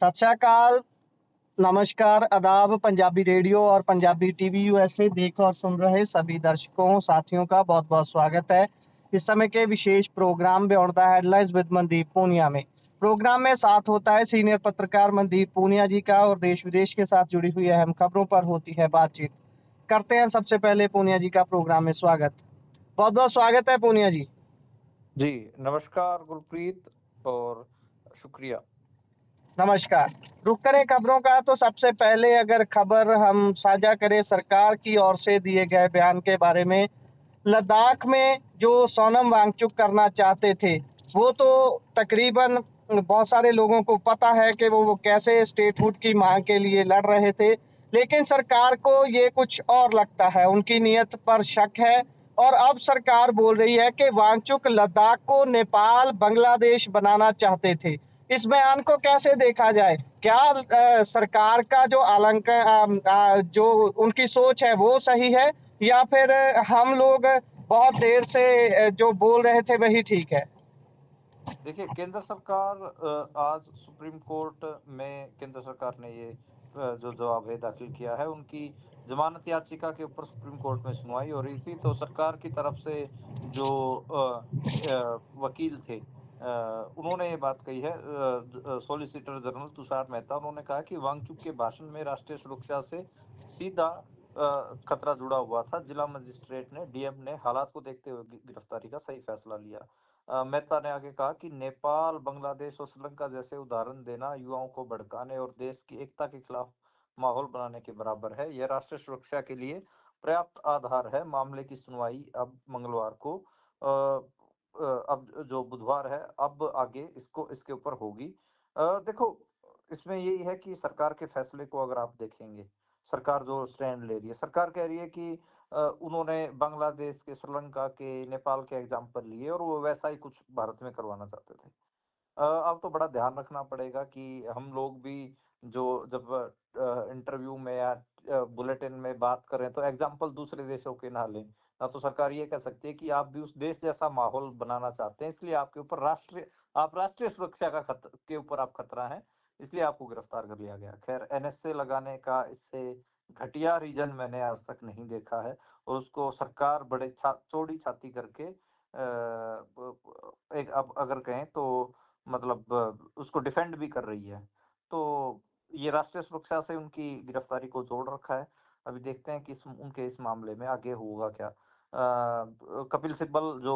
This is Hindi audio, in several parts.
सत श्री अकाल, नमस्कार, आदाब। पंजाबी रेडियो और पंजाबी टीवी यूएसए देख और सुन रहे सभी दर्शकों साथियों का बहुत बहुत स्वागत है इस समय के विशेष programme beyond the headlines with Mandeep Punia में। प्रोग्राम में साथ होता है सीनियर पत्रकार मनदीप पूनिया जी का और देश विदेश के साथ जुड़ी हुई अहम खबरों पर होती है बातचीत। करते हैं सबसे पहले पूनिया जी का प्रोग्राम में स्वागत। बहुत बहुत स्वागत है पूनिया जी। जी नमस्कार गुरप्रीत और शुक्रिया। नमस्कार। रुक करें खबरों का तो सबसे पहले अगर खबर हम साझा करें सरकार की ओर से दिए गए बयान के बारे में। लद्दाख में जो सोनम वांगचुक करना चाहते थे वो तो तकरीबन बहुत सारे लोगों को पता है कि वो कैसे स्टेटहुड की मांग के लिए लड़ रहे थे, लेकिन सरकार को ये कुछ और लगता है, उनकी नीयत पर शक है और अब सरकार बोल रही है कि वांगचुक लद्दाख को नेपाल बांग्लादेश बनाना चाहते थे। इस बयान को कैसे देखा जाए? क्या सरकार का जो जो उनकी सोच है वो सही है या फिर हम लोग बहुत देर से जो बोल रहे थे वही ठीक है? देखिए केंद्र सरकार आज सुप्रीम कोर्ट में केंद्र सरकार ने ये जो जवाब है दाखिल किया है। उनकी जमानत याचिका के ऊपर सुप्रीम कोर्ट में सुनवाई हो रही थी, तो सरकार की तरफ से जो वकील थे उन्होंने ये बात कही है। सॉलिसिटर जनरल तुषार मेहता उन्होंने कहा कि वांगचुक के भाषण में राष्ट्रीय सुरक्षा से सीधा खतरा जुड़ा हुआ था। जिला मजिस्ट्रेट ने डीएम ने हालात को देखते हुए गिरफ्तारी का सही फैसला लिया। मेहता ने आगे कहा कि नेपाल, बांग्लादेश और श्रीलंका जैसे उदाहरण देना युवाओं को भड़काने और देश की एकता के खिलाफ माहौल बनाने के बराबर है। यह राष्ट्रीय सुरक्षा के लिए पर्याप्त आधार है। मामले की सुनवाई अब मंगलवार को अब जो बुधवार है अब आगे इसके ऊपर होगी। देखो इसमें यही है कि सरकार के फैसले को अगर आप देखेंगे, सरकार जो स्टैंड ले रही है, सरकार कह रही है कि उन्होंने बांग्लादेश के, श्रीलंका के, नेपाल के एग्जाम्पल लिए और वो वैसा ही कुछ भारत में करवाना चाहते थे। अब तो बड़ा ध्यान रखना पड़ेगा कि हम लोग भी जो जब इंटरव्यू में या बुलेटिन में बात करें तो एग्जाम्पल दूसरे देशों के ना लें। ना तो सरकार ये कह सकती है कि आप भी उस देश जैसा माहौल बनाना चाहते हैं, इसलिए आपके ऊपर राष्ट्रीय सुरक्षा के ऊपर आप खतरा है, इसलिए आपको गिरफ्तार कर लिया गया। खैर एनएसए लगाने का इससे घटिया रीजन मैंने आज तक नहीं देखा है और उसको सरकार बड़े चौड़ी छाती करके एक अब अगर कहें तो मतलब उसको डिफेंड भी कर रही है। तो ये राष्ट्रीय सुरक्षा से उनकी गिरफ्तारी को जोड़ रखा है। अभी देखते हैं कि उनके इस मामले में आगे होगा क्या। कपिल सिब्बल जो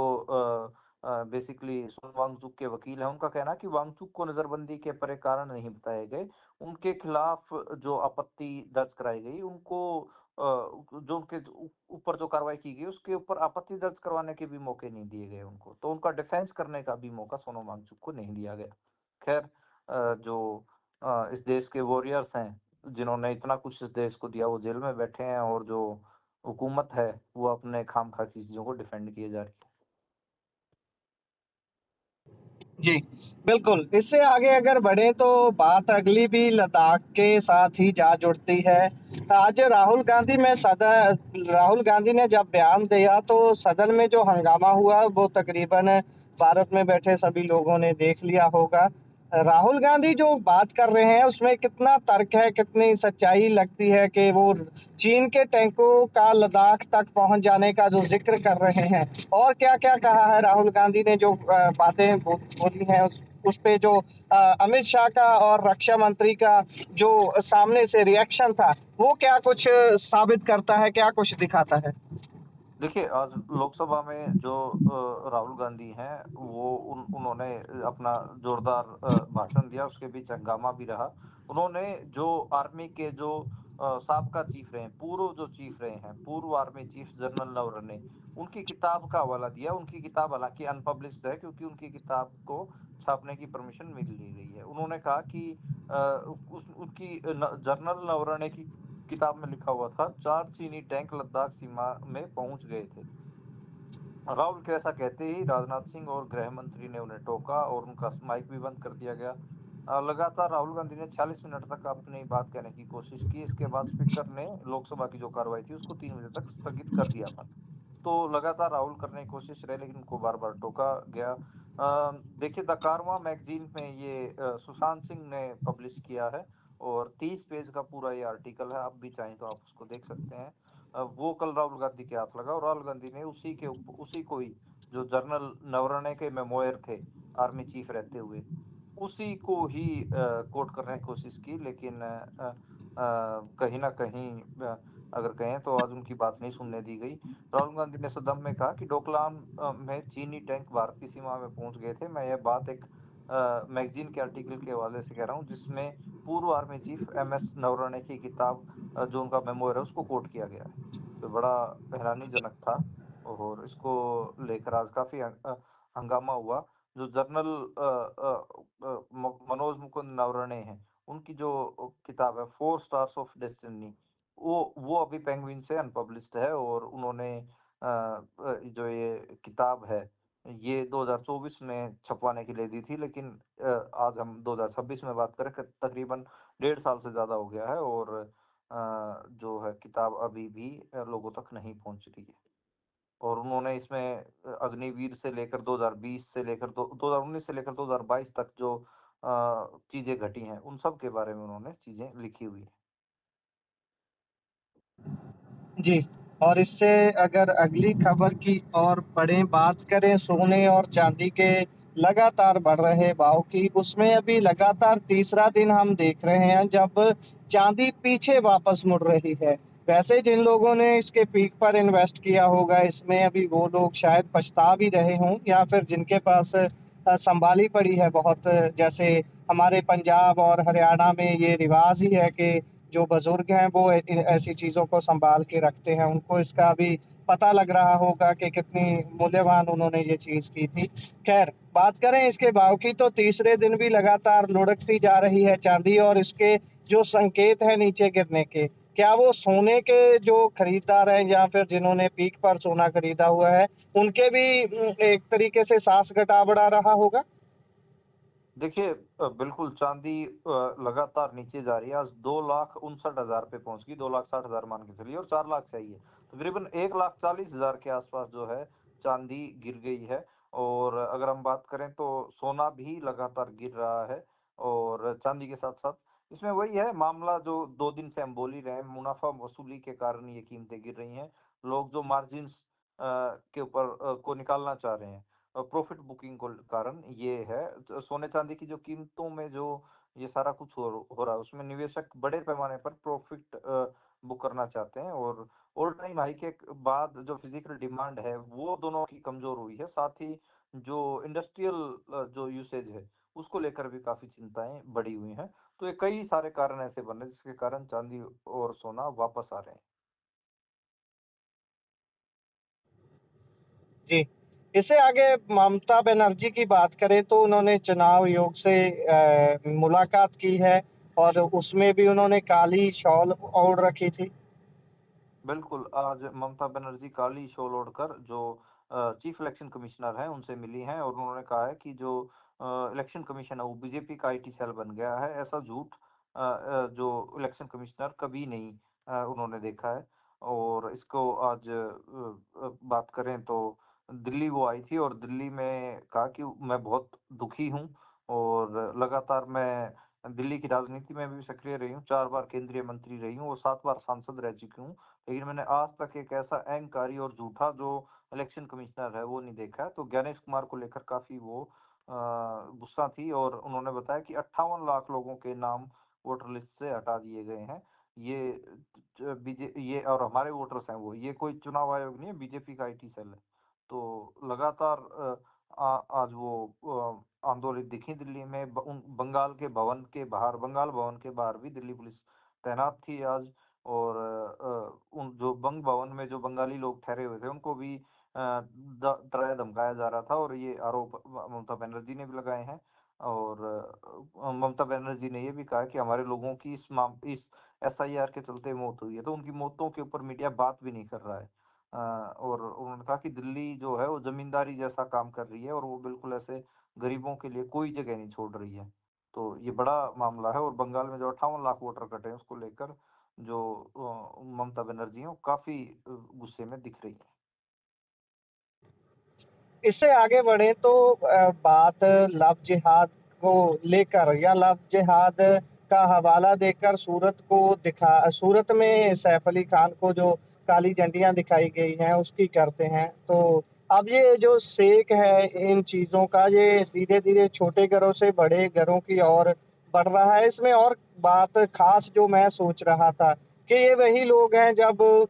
बेसिकली वांगचुक के वकील हैं, उनका कहना है कि वांगचुक को नजरबंदी के परे कारण नहीं बताए गए। उनके खिलाफ जो आपत्ति दर्ज कराई गई, उनको जो उनके ऊपर जो कार्रवाई की गई उसके ऊपर आपत्ति दर्ज करवाने के भी मौके नहीं दिए गए उनको, तो उनका डिफेंस करने का भी मौका सोनम वांगचुक को नहीं दिया गया। खैर जो इस देश के वॉरियर्स हैं जिन्होंने इतना कुछ इस देश को दिया वो जेल में बैठे हैं और जो हुकूमत है वो अपने खामखा की चीजों को डिफेंड किए जा रही है। जी बिल्कुल। इससे आगे अगर बढ़े तो बात अगली भी लद्दाख के साथ ही जा जुड़ती है। आज राहुल गांधी ने जब बयान दिया तो सदन में जो हंगामा हुआ वो तकरीबन भारत में बैठे सभी लोगों ने देख लिया होगा। राहुल गांधी जो बात कर रहे हैं उसमें कितना तर्क है, कितनी सच्चाई लगती है कि वो चीन के टैंकों का लद्दाख तक पहुंच जाने का जो जिक्र कर रहे हैं और क्या क्या कहा है राहुल गांधी ने, जो बातें बोली हैं उस पे जो अमित शाह का और रक्षा मंत्री का जो सामने से रिएक्शन था वो क्या कुछ साबित करता है, क्या कुछ दिखाता है? देखिए आज लोकसभा में जो राहुल गांधी हैं वो उन्होंने अपना जोरदार भाषण दिया, उसके बीच हंगामा भी रहा। उन्होंने जो आर्मी के जो साबका चीफ रहे, पूर्व आर्मी चीफ जनरल नरवणे, उनकी किताब का हवाला दिया। उनकी किताब हालांकि अनपब्लिश्ड है क्योंकि उनकी किताब को छापने की परमिशन मिल ली गई है। उन्होंने कहा कि उनकी जनरल नरवणे की किताब में लिखा हुआ था 4 चीनी टैंक लद्दाख सीमा में पहुंच गए थे। राहुल के ऐसा कहते ही राजनाथ सिंह और गृह मंत्री ने उन्हें टोका और उनका माइक भी बंद कर दिया गया। लगातार राहुल गांधी ने 40 मिनट तक अपनी बात कहने की कोशिश की। इसके बाद स्पीकर ने लोकसभा की जो कार्रवाई थी उसको 3 बजे तक स्थगित कर दिया था। तो लगातार राहुल करने की कोशिश रहे लेकिन उनको बार बार टोका गया। देखिए द कारवां मैगजीन में ये सुशांत सिंह ने पब्लिश किया है और 30 पेज का पूरा ये आर्टिकल है। आप भी चाहें तो आप उसको देख सकते हैं। वो कल राहुल गांधी के हाथ लगा और राहुल गांधी ने उसी को ही, जो जनरल नरवणे के मेमोयर थे आर्मी चीफ रहते हुए, उसी को ही कोट करने की कोशिश की, लेकिन कहीं ना कहीं अगर कहें तो आज उनकी बात नहीं सुनने दी गई। राहुल गांधी ने सदन में कहा कि डोकलाम में चीनी टैंक भारतीय सीमा में पहुंच गए थे। मैं यह बात एक मैगजीन के आर्टिकल के हवाले से कह रहा हूं, जिसमें पूर्व आर्मी चीफ एमएस नरवणे की किताब जो उनका मेमोयर है उसको कोट किया गया है। तो बड़ा हैरानीजनक था और इसको लेकर आज काफी हंगामा हुआ। जो जनरल मनोज मुकुंद नरवणे हैं, उनकी जो किताब है फोर स्टार्स ऑफ डेस्टिनी, वो अभी पेंगुइन से अनपब्लिश्ड है और उन्होंने जो ये किताब है ये 2024 में छपवाने के लिए दी थी, लेकिन आज हम 2026 में बात करें, तकरीबन 1.5 साल से ज्यादा हो गया है और जो है किताब अभी भी लोगों तक नहीं पहुंच रही है। और उन्होंने इसमें अग्निवीर से लेकर 2020 से लेकर 2019 से लेकर 2022 तक जो चीजें घटी हैं उन सब के बारे में उन्होंने चीजें लिखी हुई है। जी। और इससे अगर अगली खबर की और बढ़ें, बात करें सोने और चांदी के लगातार बढ़ रहे भाव की, उसमें अभी लगातार तीसरा दिन हम देख रहे हैं जब चांदी पीछे वापस मुड़ रही है। वैसे जिन लोगों ने इसके पीक पर इन्वेस्ट किया होगा इसमें, अभी वो लोग शायद पछता भी रहे हों, या फिर जिनके पास संभाली पड़ी है बहुत, जैसे हमारे पंजाब और हरियाणा में ये रिवाज ही है कि जो बुजुर्ग हैं वो ऐसी चीज़ों को संभाल के रखते हैं, उनको इसका भी पता लग रहा होगा कि कितनी मूल्यवान उन्होंने ये चीज़ की थी। खैर, बात करें इसके भाव की तो तीसरे दिन भी लगातार लुढ़कती जा रही है चांदी, और इसके जो संकेत है नीचे गिरने के, क्या वो सोने के जो खरीदार हैं या फिर जिन्होंने पीक पर सोना खरीदा हुआ है, उनके भी एक तरीके से सास गड़बड़ा रहा होगा? देखिए बिल्कुल चांदी लगातार नीचे जा रही है। आज 2,59,000 पे पहुंच गई, 2,60,000 मान के चलिए, और 4 लाख चाहिए, तकरीबन 1,40,000 के आसपास जो है चांदी गिर गई है। और अगर हम बात करें तो सोना भी लगातार गिर रहा है और चांदी के साथ साथ इसमें वही है मामला जो 2 दिन से हम बोल ही रहे हैं, मुनाफा वसूली के कारण ये कीमतें गिर रही हैं। लोग जो मार्जिन के ऊपर को निकालना चाह रहे हैं, प्रॉफिट बुकिंग को कारण ये है। सोने चांदी की जो कीमतों में जो ये सारा कुछ हो रहा है उसमें निवेशक बड़े पैमाने पर प्रॉफिट बुक करना चाहते हैं और ऑल टाइम हाई के बाद जो फिजिकल डिमांड है वो दोनों की कमजोर हुई है। साथ ही जो इंडस्ट्रियल जो यूसेज है उसको लेकर भी काफी चिंताएं बढ़ी हुई हैं। तो ये कई सारे कारण ऐसे बन रहे हैं जिसके कारण चांदी और सोना वापस आ रहे हैं। जी। इससे आगे ममता बनर्जी की बात करें तो उन्होंने चुनाव आयोग से मुलाकात की है, और उसमें भी उन्होंने काली शॉल ओढ़ रखी थी। बिल्कुल, आज ममता बनर्जी काली शॉल ओढ़कर जो चीफ इलेक्शन कमिश्नर हैं उनसे मिली हैं और उन्होंने कहा है कि जो इलेक्शन कमीशन है वो बीजेपी का आईटी सेल बन गया है। ऐसा झूठ जो इलेक्शन कमिश्नर कभी नहीं उन्होंने देखा है। और इसको आज बात करें तो दिल्ली वो आई थी और दिल्ली में कहा कि मैं बहुत दुखी हूँ और लगातार मैं दिल्ली की राजनीति में भी सक्रिय रही हूँ, 4 बार केंद्रीय मंत्री रही हूँ और 7 बार सांसद रह चुकी हूँ, लेकिन मैंने आज तक एक ऐसा अहंकारी और झूठा जो इलेक्शन कमिश्नर है वो नहीं देखा है। तो ज्ञानेश कुमार को लेकर काफी वो गुस्सा थी और उन्होंने बताया कि 58 लाख लोगों के नाम वोटर लिस्ट से हटा दिए गए हैं। ये बीजे ये और हमारे वोटर्स हैं वो, ये कोई चुनाव आयोग नहीं है, बीजेपी का आईटी सेल है। तो लगातार आज वो आंदोलित दिखी दिल्ली में। बंगाल के भवन के बाहर, बंगाल भवन के बाहर भी दिल्ली पुलिस तैनात थी आज। और उन जो बंग भवन में जो बंगाली लोग ठहरे हुए थे उनको भी डराया धमकाया जा रहा था और ये आरोप ममता बनर्जी ने भी लगाए हैं। और ममता बनर्जी ने ये भी कहा कि हमारे लोगों की इस एसआईआर के चलते मौत हुई है, तो उनकी मौतों के ऊपर मीडिया बात भी नहीं कर रहा है। और उन्होंने कहा कि दिल्ली जो है वो जमींदारी जैसा काम कर रही है और वो बिल्कुल ऐसे गरीबों के लिए कोई जगह नहीं छोड़ रही है। तो ये बड़ा मामला है और बंगाल में जो 58 लाख वोटर कटे हैं उसको लेकर जो ममता बनर्जी हैं वो काफी गुस्से में दिख रही है। इससे आगे बढ़े तो बात लव जिहाद को लेकर या लव जिहाद का हवाला देकर सूरत में सैफ अली खान को जो काली झंडियां दिखाई गई हैं उसकी करते हैं। तो अब ये जो सेक है इन चीज़ों का, ये धीरे धीरे छोटे घरों से बड़े घरों की ओर बढ़ रहा है। इसमें और बात खास जो मैं सोच रहा था कि ये वही लोग हैं जब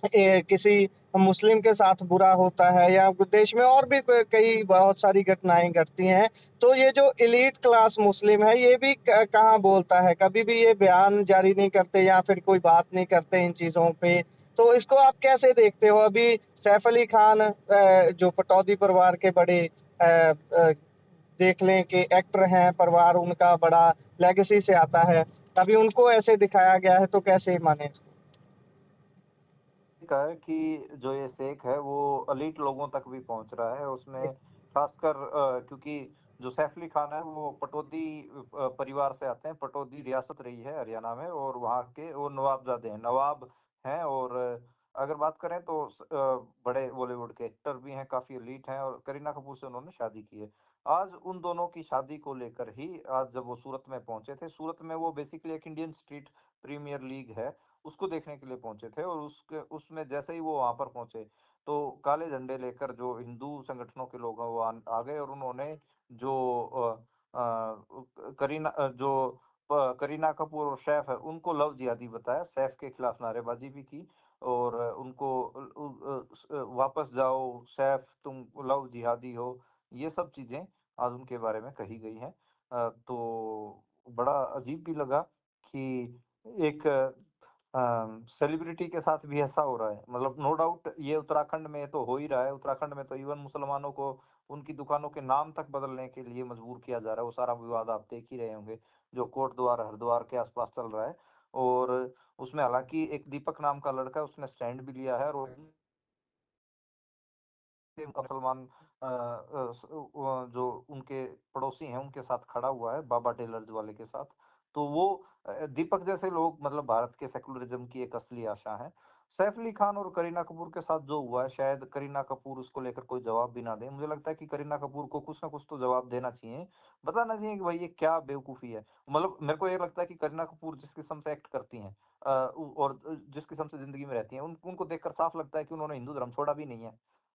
किसी मुस्लिम के साथ बुरा होता है या देश में और भी कई बहुत सारी घटनाएं घटती हैं, तो ये जो एलीट क्लास मुस्लिम है ये भी कहाँ बोलता है, कभी भी ये बयान जारी नहीं करते या फिर कोई बात नहीं करते इन चीज़ों पे। तो इसको आप कैसे देखते हो? अभी सैफ अली खान जो पटौदी परिवार के बड़े देख लें कि एक्टर हैं, परिवार उनका बड़ा लेगेसी से आता है, अभी उनको ऐसे दिखाया गया है तो कैसे माने इसको? का है कि जो ये शेख है वो अलीट लोगों तक भी पहुंच रहा है उसमें खासकर क्योंकि जो सैफ अली खान है वो पटौदी परिवार से आते हैं। पटौदी रियासत रही है हरियाणा में और वहाँ के वो नवाबजादे हैं, नवाब हैं। और अगर बात करें तो बड़े बॉलीवुड के एक्टर भी हैं, काफी एलीट हैं और करीना कपूर से उन्होंने शादी की है। आज उन दोनों की शादी को लेकर ही आज जब वो सूरत में पहुंचे थे, सूरत में वो बेसिकली एक इंडियन स्ट्रीट प्रीमियर लीग है उसको देखने के लिए पहुंचे थे। और उसके उसमें जैसे ही वो वहां पर पहुंचे तो काले झंडे लेकर जो हिंदू संगठनों के लोग हैं वो आ गए और उन्होंने जो करीना कपूर और सैफ है उनको लव जिहादी बताया, सैफ के खिलाफ नारेबाजी भी की और उनको वापस जाओ सैफ तुम लव जिहादी हो, ये सब चीजें आज उनके बारे में कही गई हैं। तो बड़ा अजीब भी लगा कि एक सेलिब्रिटी के साथ भी ऐसा हो रहा है। मतलब नो डाउट ये उत्तराखंड में तो हो ही रहा है। उत्तराखंड में तो इवन मुसलमानों को उनकी दुकानों के नाम तक बदलने के लिए मजबूर किया जा रहा है। वो सारा विवाद आप देख ही रहे होंगे जो कोटद्वार हरिद्वार के आसपास चल रहा है। और उसमें हालांकि एक दीपक नाम का लड़का है उसने स्टैंड भी लिया है और मुसलमान जो उनके पड़ोसी हैं उनके साथ खड़ा हुआ है, बाबा टेलर्स वाले के साथ। तो वो दीपक जैसे लोग मतलब भारत के सेकुलरिज्म की एक असली आशा है। सैफ अली खान और करीना कपूर के साथ जो हुआ है शायद करीना कपूर उसको लेकर कोई जवाब भी ना दे। मुझे लगता है कि करीना कपूर को कुछ ना कुछ तो जवाब देना चाहिए, बताना चाहिए कि भाई ये क्या बेवकूफ़ी है। मतलब मेरे को ये लगता है कि करीना कपूर जिस किस्म से एक्ट करती हैं और जिस किस्म से ज़िंदगी में रहती हैं उनको देखकर साफ लगता है कि उन्होंने हिंदू धर्म छोड़ा भी नहीं है।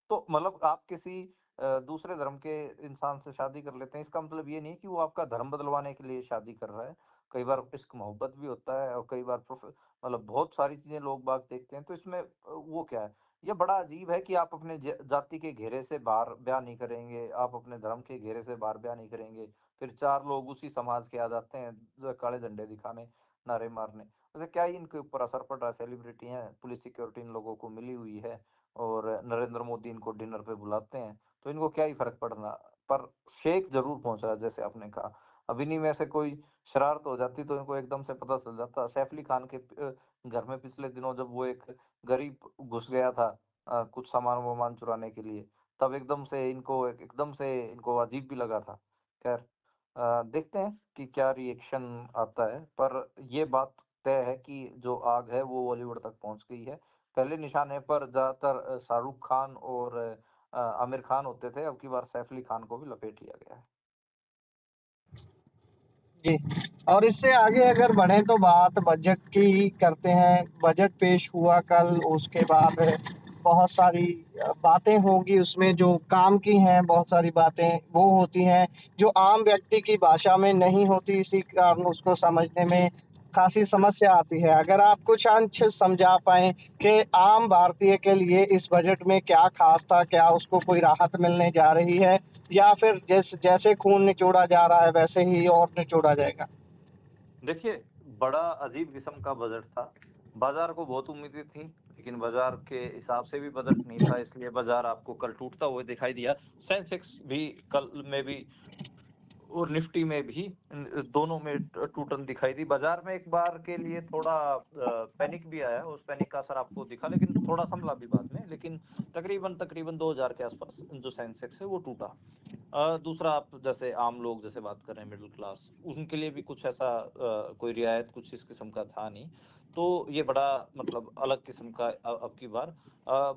तो मतलब आप किसी दूसरे धर्म के इंसान से शादी कर लेते हैं, इसका मतलब ये नहीं कि वो आपका धर्म बदलवाने के लिए शादी कर रहा है। कई बार इश्क मोहब्बत भी होता है और कई बार मतलब बहुत सारी चीजें लोग बाग देखते हैं। तो इसमें वो क्या है, ये बड़ा अजीब है कि आप अपने जाति के घेरे से बाहर ब्याह नहीं करेंगे, आप अपने धर्म के घेरे से बाहर ब्याह नहीं करेंगे, फिर चार लोग उसी समाज के आ जाते हैं काले झंडे दिखाने, नारे मारने। वैसे क्या ही इनके ऊपर असर पड़ रहा है, सेलिब्रिटी हैं, पुलिस सिक्योरिटी इन लोगों को मिली हुई है और नरेंद्र मोदी इनको डिनर पे बुलाते हैं, तो इनको क्या ही फर्क पड़ना। पर शेख जरूर पहुंच रहा है जैसे आपने कहा। अब इन्हीं में से कोई शरारत हो जाती तो इनको एकदम से पता चल जाता। सैफ अली खान के घर में पिछले दिनों जब वो एक गरीब घुस गया था कुछ सामान वामान चुराने के लिए, तब एकदम से इनको अजीब भी लगा था। खैर देखते हैं कि क्या रिएक्शन आता है। पर ये बात तय है कि जो आग है वो बॉलीवुड तक पहुंच गई है। पहले निशाने पर ज्यादातर शाहरुख खान और आमिर खान होते थे, अब की बार सैफ अली खान को भी लपेट लिया गया है। जी। और इससे आगे अगर बढ़े तो बात बजट की करते हैं। बजट पेश हुआ कल, उसके बाद बहुत सारी बातें होंगी उसमें जो काम की हैं, बहुत सारी बातें वो होती हैं जो आम व्यक्ति की भाषा में नहीं होती, इसी कारण उसको समझने में खासी समस्या आती है। अगर आप कुछ अंश समझा पाएँ कि आम भारतीय के लिए इस बजट में क्या खास था, क्या उसको कोई राहत मिलने जा रही है या फिर जैसे खून निचोड़ा जा रहा है वैसे ही और निचोड़ा जाएगा? देखिए, बड़ा अजीब किस्म का बजट था। बाजार को बहुत उम्मीदें थी, लेकिन बाजार के हिसाब से भी बजट नहीं था, इसलिए बाजार आपको कल टूटता हुआ दिखाई दिया। सेंसेक्स भी कल में भी और निफ्टी में भी दोनों में टूटन दिखाई दी। बाजार में एक बार के लिए थोड़ा पैनिक भी आया, उस पैनिक का असर आपको दिखा, लेकिन थोड़ा संभला भी बाद में। लेकिन तकरीबन तकरीबन 2000 के आसपास जो सेंसेक्स है वो टूटा। दूसरा आप जैसे आम लोग जैसे बात कर रहे हैं मिडिल क्लास, उनके लिए भी कुछ ऐसा कोई रियायत कुछ इस किस्म का था नहीं। तो ये बड़ा मतलब अलग किस्म का अब की बार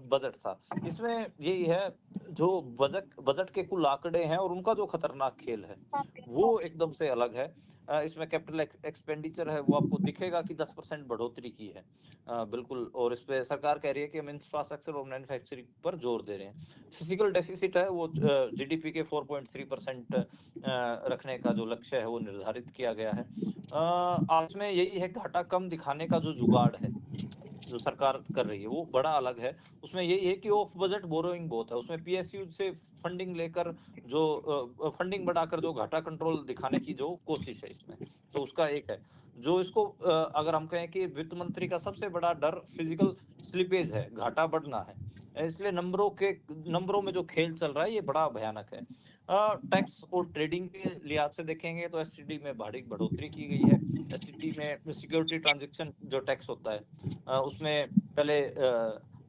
बजट था। इसमें यही है, जो बजट के कुल आंकड़े हैं और उनका जो खतरनाक खेल है वो एकदम से अलग है। इसमें कैपिटल एक्सपेंडिचर है वो आपको दिखेगा कि 10% बढ़ोतरी की है बिल्कुल। और इस पे सरकार कह रही है कि हम इंफ्रास्ट्रक्चर और मैन्युफैक्चरिंग पर जोर दे रहे हैं। फिजिकल डेफिसिट है वो जीडीपी के 4.3% रखने का जो लक्ष्य है वो निर्धारित किया गया है। आज में यही है, घाटा कम दिखाने का जो जुगाड़ है जो सरकार कर रही है वो बड़ा अलग है। उसमें यही है कि ऑफ बजट बोरोइंग बहुत है, उसमें पीएसयू से फंडिंग लेकर जो फंडिंग बढ़ाकर जो घाटा कंट्रोल दिखाने की जो कोशिश है इसमें, तो उसका एक है। जो इसको अगर हम कहें कि वित्त मंत्री का सबसे बड़ा डर फिजिकल स्लिपेज है, घाटा बढ़ना है, इसलिए नंबरों में जो खेल चल रहा है ये बड़ा भयानक है। टैक्स और ट्रेडिंग के लिहाज से देखेंगे तो एसटीडी में भारी बढ़ोतरी की गई है। एसटीडी में सिक्योरिटी ट्रांजैक्शन जो टैक्स होता है उसमें पहले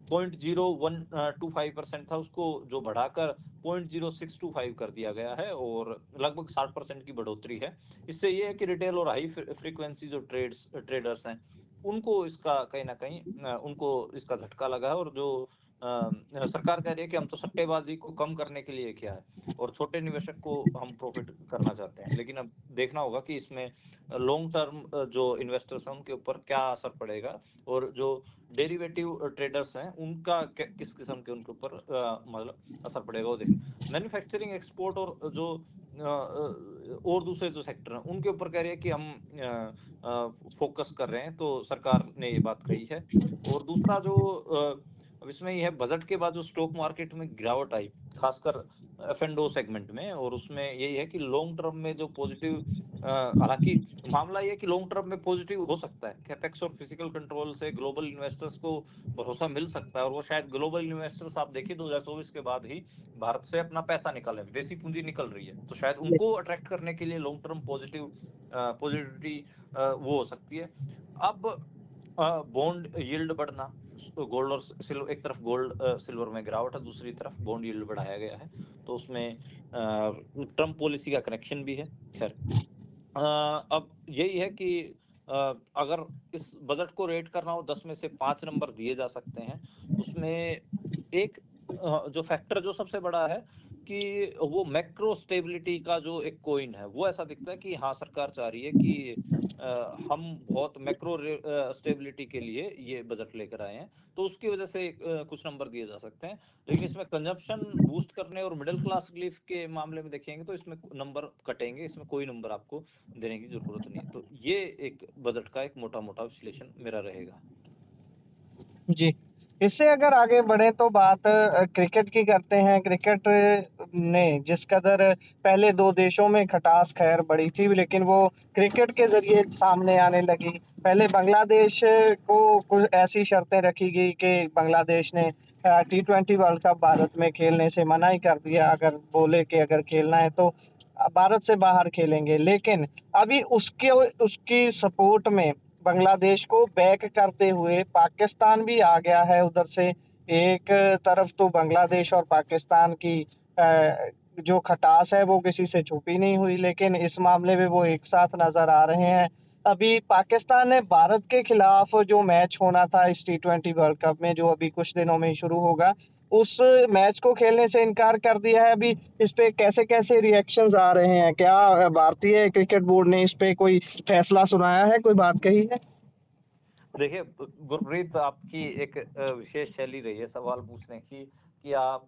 0.0125% था, उसको जो बढ़ाकर 0.0625 कर दिया गया है और लगभग 60% की बढ़ोतरी है। इससे ये है कि रिटेल और हाई फ्रीक्वेंसी जो ट्रेडर्स हैं उनको इसका कहीं ना कहीं उनको इसका झटका लगा है। और जो सरकार कह रही है कि हम तो सट्टेबाजी को कम करने के लिए किया है और छोटे निवेशक को हम प्रॉफिट करना चाहते हैं, लेकिन अब देखना होगा कि इसमें लॉन्ग टर्म जो इन्वेस्टर्स हैं उनके ऊपर क्या असर पड़ेगा और जो डेरिवेटिव ट्रेडर्स हैं उनका किस किस्म के उनके ऊपर मतलब असर पड़ेगा वो देखें। मैन्युफैक्चरिंग एक्सपोर्ट और जो और दूसरे जो सेक्टर हैं उनके ऊपर कह रही है कि हम फोकस कर रहे हैं, तो सरकार ने ये बात कही है। और दूसरा जो अब इसमें ये है, बजट के बाद जो स्टॉक मार्केट में गिरावट आई खासकर F&O सेगमेंट में, और उसमें यही है कि लॉन्ग टर्म में जो पॉजिटिव हालांकि मामला ये है कि लॉन्ग टर्म में पॉजिटिव हो सकता है, कैपेक्स और फिजिकल कंट्रोल से ग्लोबल इन्वेस्टर्स को भरोसा मिल सकता है और वो शायद ग्लोबल इन्वेस्टर्स आप देखिए 2024 के बाद ही भारत से अपना पैसा निकाले, विदेशी पूंजी निकल रही है, तो शायद उनको अट्रैक्ट करने के लिए लॉन्ग टर्म पॉजिटिविटी वो हो सकती है। अब बॉन्ड यील्ड बढ़ना, तो गोल्ड और सिल्वर, एक तरफ गोल्ड सिल्वर में गिरावट है, दूसरी तरफ बॉन्ड यील्ड बढ़ाया गया है, तो उसमें ट्रम्प पॉलिसी का कनेक्शन भी है। खैर अब यही है कि अगर इस बजट को रेट करना हो 10 में से 5 नंबर दिए जा सकते हैं। उसमें एक जो फैक्टर जो सबसे बड़ा है कि वो मैक्रो स्टेबिलिटी का जो एक कॉइन है, वो ऐसा दिखता है कि हाँ सरकार चाह रही है कि हम बहुत मैक्रो स्टेबिलिटी के लिए ये बजट लेकर आए हैं, तो उसकी वजह से कुछ नंबर दिए जा सकते हैं। लेकिन इसमें कंजप्शन बूस्ट करने और मिडिल क्लास रिलीफ के मामले में देखेंगे तो इसमें नंबर कटेंगे, इसमें कोई नंबर आपको देने की जरूरत नहीं। तो ये एक बजट का एक मोटा मोटा विश्लेषण मेरा रहेगा। जी, इससे अगर आगे बढ़े तो बात क्रिकेट की करते हैं। क्रिकेट ने जिस कदर पहले दो देशों में खटास खैर बढ़ी थी, लेकिन वो क्रिकेट के जरिए सामने आने लगी। पहले बांग्लादेश को कुछ ऐसी शर्तें रखी गई कि बांग्लादेश ने T20 वर्ल्ड कप भारत में खेलने से मना ही कर दिया, अगर बोले कि अगर खेलना है तो भारत से बाहर खेलेंगे। लेकिन अभी उसकी सपोर्ट में बांग्लादेश को बैक करते हुए पाकिस्तान भी आ गया है उधर से। एक तरफ तो बांग्लादेश और पाकिस्तान की जो खटास है वो किसी से छुपी नहीं हुई, लेकिन इस मामले में वो एक साथ नजर आ रहे हैं। अभी पाकिस्तान ने भारत के खिलाफ जो मैच होना था इस T20 वर्ल्ड कप में, जो अभी कुछ दिनों में शुरू होगा, उस मैच को खेलने से इनकार कर दिया है। अभी इस पे कैसे कैसे रिएक्शंस आ रहे हैं? क्या भारतीय क्रिकेट बोर्ड ने इस पे कोई फैसला सुनाया है, कोई बात कही है? देखिए गुरप्रीत, आपकी एक विशेष शैली रही है सवाल पूछने की कि आप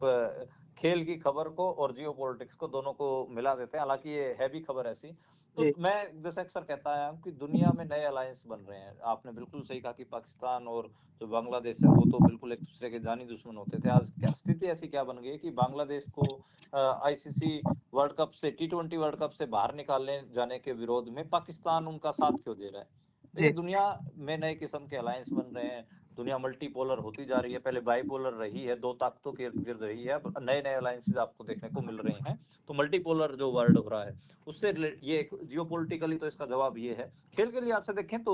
खेल की खबर को और जियो पॉलिटिक्स को दोनों को मिला देते हैं, हालांकि ये है भी खबर ऐसी। तो मैं जैसे अक्सर कहता आया हूँ कि दुनिया में नए अलायंस बन रहे हैं। आपने बिल्कुल सही कहा कि पाकिस्तान और जो बांग्लादेश है वो तो बिल्कुल एक दूसरे के जानी दुश्मन होते थे। आज क्या स्थिति ऐसी क्या बन गई कि बांग्लादेश को आईसीसी वर्ल्ड कप से T20 वर्ल्ड कप से बाहर निकालने जाने के विरोध में पाकिस्तान उनका साथ क्यों दे रहा है? देखिए दुनिया में नए किस्म के अलायंस बन रहे हैं, दुनिया मल्टीपोलर होती जा रही है, पहले बाइपोलर रही है, दो ताकतों के इर्द गिर्द रही है, अब नए नए अलायंसेस आपको देखने को मिल रहे हैं। तो मल्टीपोलर जो वर्ल्ड हो रहा है उससे ये जियोपॉलिटिकली तो इसका जवाब ये है। खेल के लिहाज से देखें तो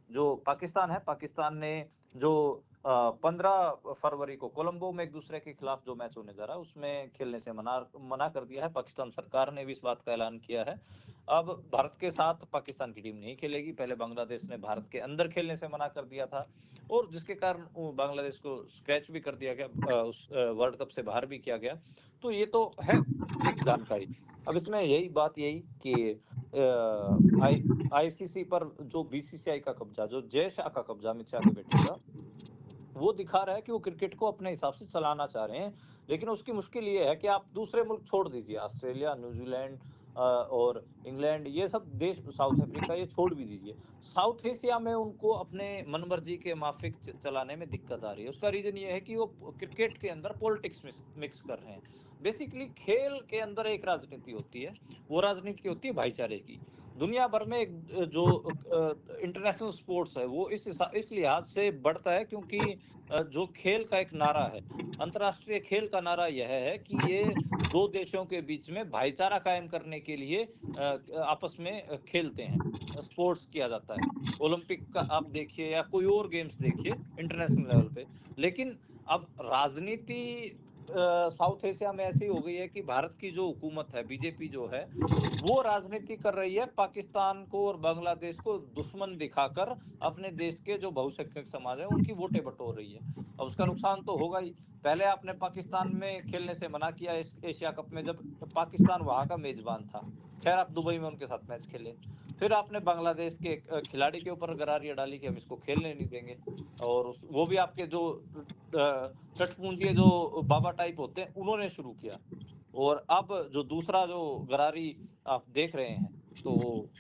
जो पाकिस्तान है, पाकिस्तान ने जो 15 फरवरी को कोलंबो में एक दूसरे के खिलाफ जो मैच होने जा रहा है उसमें खेलने से मना कर दिया है। पाकिस्तान सरकार ने भी इस बात का ऐलान किया है। अब भारत के साथ पाकिस्तान की टीम नहीं खेलेगी। पहले बांग्लादेश ने भारत के अंदर खेलने से मना कर दिया था और जिसके कारण बांग्लादेश को स्क्रैच भी कर दिया गया, उस वर्ल्ड कप से बाहर भी किया गया। तो ये तो है जानकारी। अब इसमें यही कि आईसीसी पर जो बीसीसीआई का कब्जा, जो जय शाह का कब्जा, अमित शाह के बेटे का, वो दिखा रहा है कि वो क्रिकेट को अपने हिसाब से चलाना चाह रहे हैं। लेकिन उसकी मुश्किल ये है कि आप दूसरे मुल्क छोड़ दीजिए, ऑस्ट्रेलिया, न्यूजीलैंड और इंग्लैंड, ये सब देश, साउथ अफ्रीका, ये छोड़ भी दीजिए। साउथ एशिया में उनको अपने मनमर्जी के माफिक चलाने में दिक्कत आ रही है। उसका रीजन ये है कि वो क्रिकेट के अंदर पॉलिटिक्स मिक्स कर रहे हैं। बेसिकली खेल के अंदर एक राजनीति होती है, वो राजनीति होती है भाईचारे की। दुनिया भर में एक जो इंटरनेशनल स्पोर्ट्स है वो इस लिहाज से बढ़ता है क्योंकि जो खेल का एक नारा है, अंतर्राष्ट्रीय खेल का नारा यह है कि ये दो देशों के बीच में भाईचारा कायम करने के लिए आपस में खेलते हैं, स्पोर्ट्स किया जाता है। ओलंपिक का आप देखिए या कोई और गेम्स देखिए इंटरनेशनल लेवल पे। लेकिन अब राजनीति साउथ एशिया में ऐसी हो गई है कि भारत की जो हुकूमत है, बीजेपी जो है, वो राजनीति कर रही है, पाकिस्तान को और बांग्लादेश को दुश्मन दिखाकर अपने देश के जो बहुसंख्यक समाज है उनकी वोटें बटोर रही है। अब उसका नुकसान तो होगा ही। पहले आपने पाकिस्तान में खेलने से मना किया एशिया कप में, जब पाकिस्तान वहां का मेजबान था। खैर आप दुबई में उनके साथ मैच खेले। फिर आपने बांग्लादेश के खिलाड़ी के ऊपर गरारियां डाली कि हम इसको खेलने नहीं देंगे, और वो भी आपके जो चटपूंजी जो बाबा टाइप होते हैं उन्होंने शुरू किया। और अब जो दूसरा जो गरारी आप देख रहे हैं, तो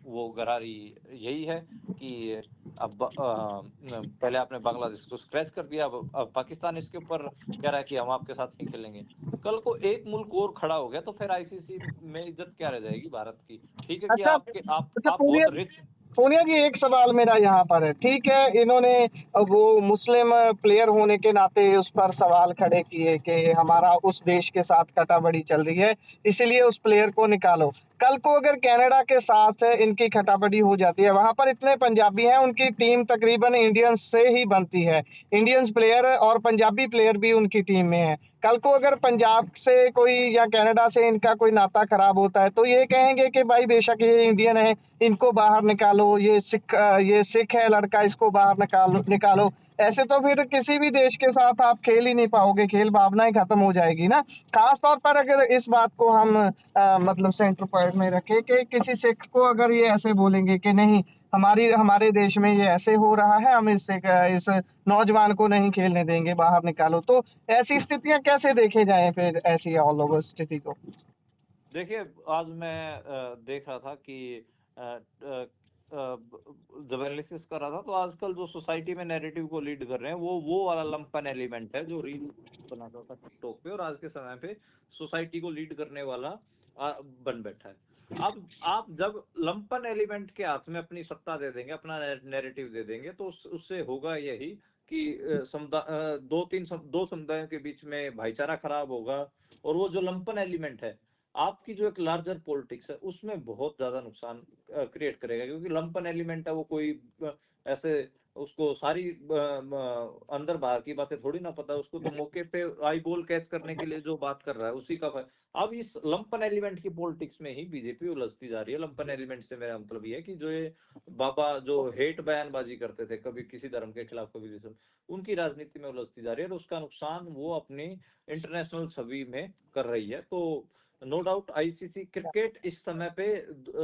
वो गरारी यही है कि अब पहले आपने बांग्लादेश को स्क्रैच कर दिया, अब पाकिस्तान इसके ऊपर कह रहा है कि हम आपके साथ नहीं खेलेंगे। कल को एक मुल्क और खड़ा हो गया तो फिर आईसीसी में इज्जत क्या रह जाएगी भारत की। ठीक है कि अच्छा अच्छा, आप बहुत रिच। पूनिया जी, एक सवाल मेरा यहाँ पर है। ठीक है, इन्होंने वो मुस्लिम प्लेयर होने के नाते उस पर सवाल खड़े किए कि हमारा उस देश के साथ कटाबड़ी चल रही है, इसीलिए उस प्लेयर को निकालो। कल को अगर कनाडा के साथ इनकी खटाबड़ी हो जाती है, वहां पर इतने पंजाबी हैं, उनकी टीम तकरीबन इंडियंस से ही बनती है, इंडियंस प्लेयर और पंजाबी प्लेयर भी उनकी टीम में है। कल को अगर पंजाब से कोई या कनाडा से इनका कोई नाता खराब होता है तो ये कहेंगे कि भाई बेशक ये इंडियन है, इनको बाहर निकालो, ये सिख है लड़का, इसको बाहर निकालो। ऐसे तो फिर किसी भी देश के साथ आप खेल ही नहीं पाओगे, खेल भावना ही खत्म हो जाएगी ना। खास तौर पर अगर इस बात को हम मतलब सेंटर पॉइंट में रखें कि किसी सिख को अगर ये ऐसे बोलेंगे कि नहीं, हमारे देश में ये ऐसे हो रहा है, हम इस नौजवान को नहीं खेलने देंगे, बाहर निकालो, तो ऐसी स्थितियां कैसे देखे जाएं फिर, ऐसी ऑल ओवर स्थिति को? देखिए, आज मैं देख रहा था कि जब एनालिसिस कर रहा था तो आजकल जो सोसाइटी में नैरेटिव को लीड कर रहे हैं वो वाला लंपन एलिमेंट है जो रील बनाता था टिकटॉक पे, और आज के समय पे सोसाइटी को लीड करने वाला बन बैठा है। अब आप जब लंपन एलिमेंट के हाथ में अपनी सत्ता दे देंगे, अपना नैरेटिव दे देंगे, तो उससे होगा यही कि दो समुदायों के बीच में भाईचारा खराब होगा, और वो जो लंपन एलिमेंट है आपकी जो एक लार्जर पॉलिटिक्स है उसमें बहुत ज्यादा नुकसान क्रिएट करेगा। क्योंकि लंपन एलिमेंट है वो कोई ऐसे उसको सारी अंदर बाहर की बातें थोड़ी ना पता है, उसको तो मौके पे आई बॉल कैच करने के लिए जो बात कर रहा है उसी का। अब इस लंपन एलिमेंट की पॉलिटिक्स में ही बीजेपी उलझती जा रही है। लंपन एलिमेंट से मेरा मतलब ये है कि जो ये बाबा जो हेट बयानबाजी करते थे, कभी किसी धर्म के खिलाफ कभी किसी, उनकी राजनीति में उलझती जा रही है, और उसका नुकसान वो अपनी इंटरनेशनल छवि में कर रही है। तो नो डाउट आईसीसी क्रिकेट इस समय पे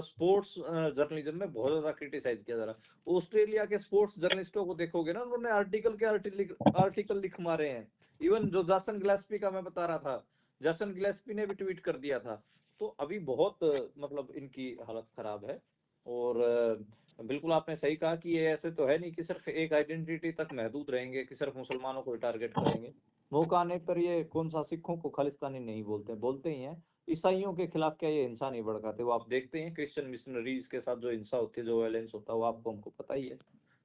स्पोर्ट्स जर्नलिज्म में बहुत ज्यादा क्रिटिसाइज किया जा रहा है। ऑस्ट्रेलिया के स्पोर्ट्स जर्नलिस्टों को देखोगे ना, उन्होंने आर्टिकल लिख मारे हैं। इवन जो जैसन गिलेस्पी का मैं बता रहा था, जैसन गिलेस्पी ने भी ट्वीट कर दिया था। तो अभी बहुत मतलब इनकी हालत खराब है। और बिल्कुल आपने सही कहा कि ये ऐसे तो है नहीं कि सिर्फ एक आइडेंटिटी तक महदूद रहेंगे, कि सिर्फ मुसलमानों को टारगेट करेंगे। मौका आने पर ये कौन सा सिखों को खालिस्तानी नहीं बोलते ही हैं। ईसाइयों के खिलाफ क्या ये हिंसा नहीं भड़काते? वो आप देखते हैं क्रिश्चियन मिशनरीज के साथ जो हिंसा होती है, जो वायलेंस होता है, वो आपको हमको पता ही है।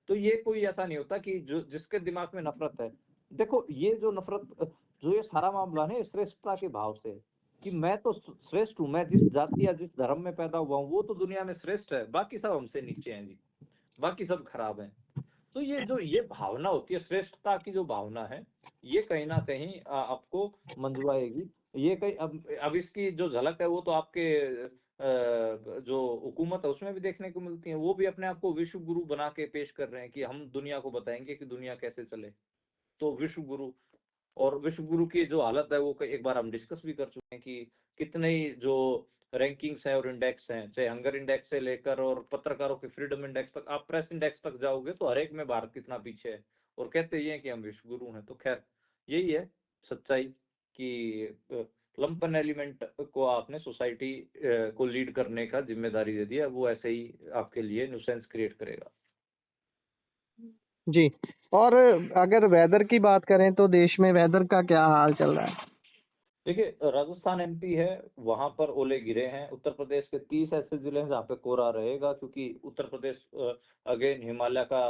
तो ये कोई ऐसा नहीं होता कि जो जिसके दिमाग में नफरत है। देखो ये जो नफरत, जो ये सारा मामला है श्रेष्ठता के भाव से, कि मैं तो श्रेष्ठ हूँ, मैं जिस जाति या जिस धर्म में पैदा हुआ हूँ वो तो दुनिया में श्रेष्ठ है, बाकी सब हमसे नीचे हैं जी, बाकी सब खराब हैं। तो ये जो ये भावना होती है, श्रेष्ठता की जो भावना है, ये कहीं ना कहीं आपको मंजवाएगी। ये कहीं अब इसकी जो झलक है वो तो आपके जो हुकूमत है उसमें भी देखने को मिलती हैं। वो भी अपने आप को विश्व गुरु बना के पेश कर रहे हैं कि हम दुनिया को बताएंगे कि दुनिया कैसे चले। तो विश्व गुरु, और विश्व गुरु की जो हालत है वो एक बार हम डिस्कस भी कर चुके हैं कि कितने ही जो रैंकिंग्स हैं और इंडेक्स हैं, चाहे हंगर इंडेक्स से लेकर और पत्रकारों के फ्रीडम इंडेक्स तक, आप प्रेस इंडेक्स तक जाओगे तो हर एक में भारत कितना पीछे है, और कहते ये हैं कि हम विश्व गुरु हैं। तो खैर यही है सच्चाई कि लंपन एलिमेंट को आपने सोसाइटी को लीड करने का जिम्मेदारी दे दिया, वो ऐसे ही आपके लिए न्यूसेंस क्रिएट करेगा। जी। और अगर वेदर की बात करें तो देश में वेदर का क्या हाल चल रहा है? देखिए, राजस्थान एमपी है, वहां पर ओले गिरे हैं। उत्तर प्रदेश के 30 ऐसे जिले हैं जहाँ पे कोहरा रहेगा, क्योंकि उत्तर प्रदेश अगेन हिमालय का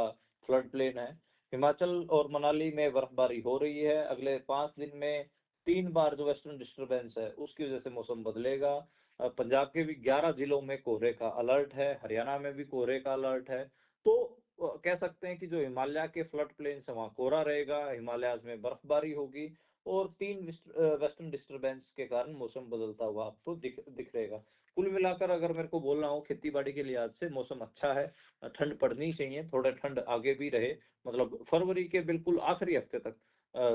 फ्लड प्लेन है। हिमाचल और मनाली में बर्फबारी हो रही है। अगले 5 दिन में 3 बार जो वेस्टर्न डिस्टरबेंस है उसकी वजह से मौसम बदलेगा। पंजाब के भी 11 जिलों में कोहरे का अलर्ट है, हरियाणा में भी कोहरे का अलर्ट है। तो कह सकते हैं कि जो हिमालय के फ्लड प्लेन है वहाँ कोहरा रहेगा, हिमालय में बर्फबारी होगी, और 3 वेस्टर्न डिस्टरबेंस के कारण मौसम बदलता हुआ आपको दिख रहेगा। कुल मिलाकर अगर मेरे को बोलना हो खेती बाड़ी के लिहाज से मौसम अच्छा है। ठंड पड़नी चाहिए, थोड़ा ठंड आगे भी रहे, मतलब फरवरी के बिल्कुल आखिरी हफ्ते तक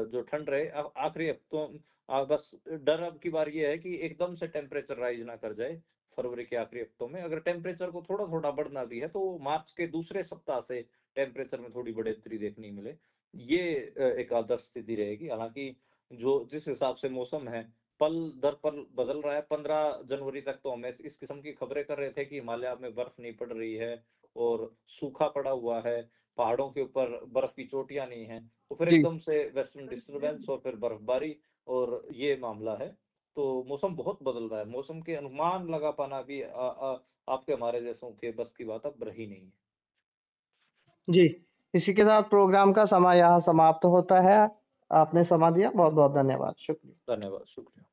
जो ठंड रहे। अब आखिरी हफ्तों बस डर अब की बार ये है कि एकदम से टेम्परेचर राइज ना कर जाए। फरवरी के आखिरी हफ्तों में अगर टेम्परेचर को थोड़ा थोड़ा बढ़ना भी है तो मार्च के दूसरे सप्ताह से टेम्परेचर में थोड़ी बढ़ोतरी देखने मिले, ये एक आदर्श स्थिति रहेगी। हालांकि जो जिस हिसाब से मौसम है पल दर पल बदल रहा है। 15 जनवरी तक तो हमें इस किस्म की खबरें कर रहे थे कि हिमालय में बर्फ नहीं पड़ रही है और सूखा पड़ा हुआ है, पहाड़ों के ऊपर बर्फ की चोटियां नहीं है। तो फिर जी। एकदम से वेस्टर्न डिस्टरबेंस और फिर बर्फबारी, और ये मामला है। तो मौसम बहुत बदल रहा है। मौसम के अनुमान लगा पाना भी आपके हमारे जैसों के बस की बात अब रही नहीं है। जी, इसी के साथ प्रोग्राम का समय यहाँ समाप्त होता है। आपने समय दिया, बहुत बहुत धन्यवाद, शुक्रिया। धन्यवाद, शुक्रिया।